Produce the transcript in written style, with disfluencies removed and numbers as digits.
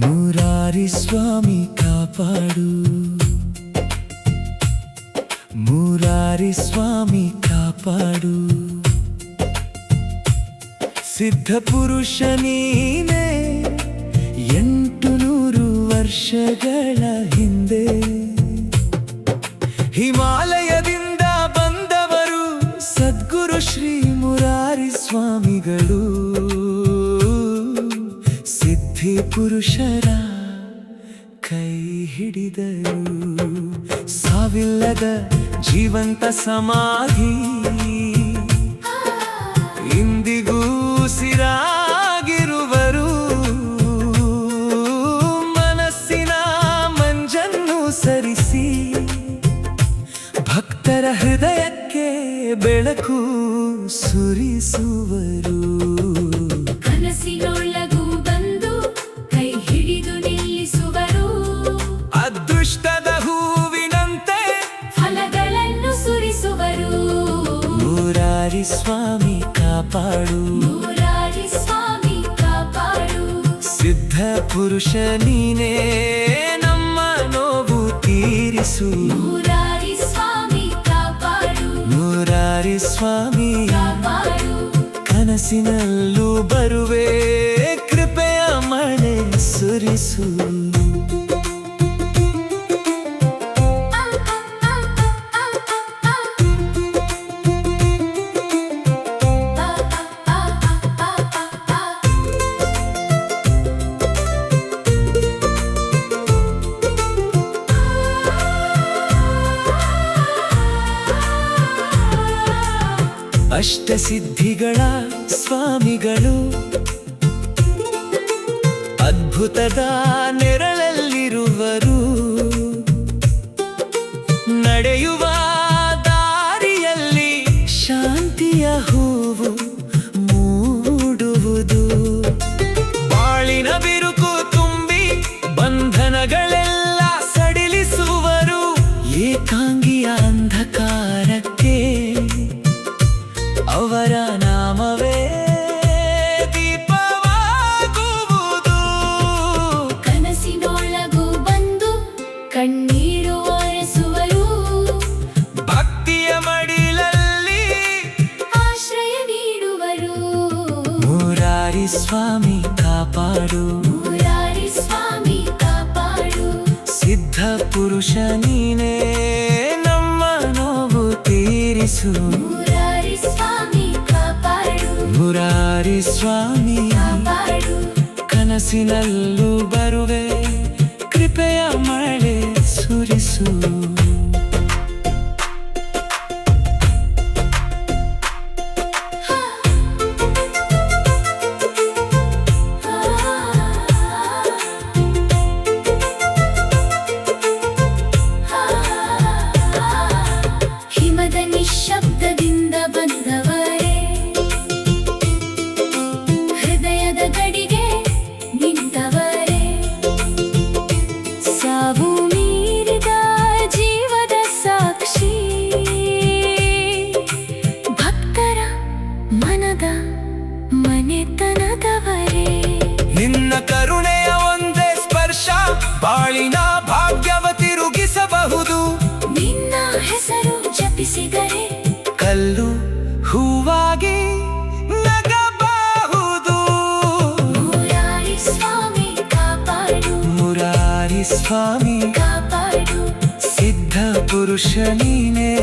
ಮುರಾರಿ ಸ್ವಾಮಿ ಕಾಪಾಡು, ಮುರಾರಿ ಸ್ವಾಮಿ ಕಾಪಾಡು. ಸಿದ್ಧ ಪುರುಷ ನೀನೇ 800 ವರ್ಷಗಳ ಹಿಂದೆ ಹಿಮಾಲಯದಿಂದ ಬಂದವರು ಸದ್ಗುರು ಶ್ರೀ ಮುರಾರಿ ಸ್ವಾಮಿಗಳು. ಸಿದ್ಧಿ ಪುರುಷರ ಕೈ ಹಿಡಿದರು, ಸಾವಿಲ್ಲದ ಜೀವಂತ ಸಮಾಧಿ, ಇಂದಿಗೂ ಸಿರಾಗಿರುವರು. ಮನಸ್ಸಿನ ಮಂಜನ್ನು ಸರಿಸಿ ಭಕ್ತರ ಹೃದಯಕ್ಕೆ ಬೆಳಕು ಸುರಿಸುವರು. ಕನಸಿನೊಳಗೂ ಬಂದು ಕೈ ಹಿಡಿದು ನಿಲ್ಲಿಸುವರು, ಅದೃಷ್ಟದ ಹೂವಿನಂತೆ ಫಲಗಳನ್ನು ಸುರಿಸುವರು. ಮುರಾರಿ ಸ್ವಾಮಿ ಕಾಪಾಡು, ಮುರಾರಿ ಸ್ವಾಮಿ ಕಾಪಾಡು. ಸಿದ್ಧ ಪುರುಷ ನೀನೇ ನಮ್ಮ ನೋವು ತೀರಿಸು. ಮುರಾರಿ ಸ್ವಾಮಿ ಕಾಪಾಡು, ಮುರಾರಿ ಸ್ವಾಮಿ ಕಾಪಾಡು. ಕನಸಿನಲ್ಲೂ ಬರುವೆ, ಕೃಪೆಯ ಮಳೆ ಸುರಿಸು. ಅಷ್ಟಸಿದ್ಧಿಗಳ ಸ್ವಾಮಿಗಳು ಅದ್ಭುತದ ನೆರಳಲ್ಲಿರುವರು. ನಡೆಯುವ ದಾರಿಯಲ್ಲಿ ಶಾಂತಿಯ ಹೂವು ಮೂಡುವುದು. ಬಾಳಿನ ಬಿರುಕು ತುಂಬಿ ಬಂಧನಗಳೆಲ್ಲ ಸಡಿಲಿಸುವರು. ಏಕಾಂಗಿಯ ಅಂಧಕಾರಕ್ಕೆ ಅವರ ನಾಮವೇ ದೀಪವಾಗುವುದು. ಕನಸಿನೊಳಗೂ ಬಂದು ಕಣ್ಣೀರು ಒರೆಸುವರು, ಭಕ್ತಿಯ ಮಡಿಲಲ್ಲಿ ಆಶ್ರಯ ನೀಡುವರು. ಮುರಾರಿ ಸ್ವಾಮಿ ಕಾಪಾಡು, ಮುರಾರಿ ಸ್ವಾಮಿ ಕಾಪಾಡು. ಸಿದ್ಧ ಪುರುಷ ನೀನೇ ನಮ್ಮ ನೋವು ತೀರಿಸು. ಮುರಾರಿ ಸ್ವಾಮಿ ಕಾಪಾಡು, ಮುರಾರಿ ಸ್ವಾಮಿ ಕಾಪಾಡು. ಕನಸಿನಲ್ಲೂ ಬರುವೆ, ಕೃಪೆಯ ಮಳೆ ಸುರಿಸು. ಹಿಮದ ನಿಶ್ಶಬ್ದದಿಂದ ಬಂದವರೇ, ಹೃದಯದ ಗಡಿಗೆ ನಿಂತವರೇ, ಸಾವು ಮೀರಿದ ಜೀವದ ಸಾಕ್ಷಿ, ಭಕ್ತರ ಮನದ ಮನೆತನದವರೇ. ನಿನ್ನ ಕರುಣೆಯ ಒಂದೇ ಸ್ಪರ್ಶ ಬಾಳಿನ ಭಾಗ್ಯವ ತಿರುಗಿಸಬಹುದು. ನಿನ್ನ ಹೆಸರು ಜಪಿಸಿದರೆ ಕಲ್ಲು ಹೂವಾಗಿ ನಗಬಹುದು. ಮುರಾರಿ ಸ್ವಾಮಿ ಕಾಪಾಡು, ಮುರಾರಿ ಸ್ವಾಮಿ ಕಾಪಾಡು. ಸಿದ್ಧ ಪುರುಷ ನೀನೇ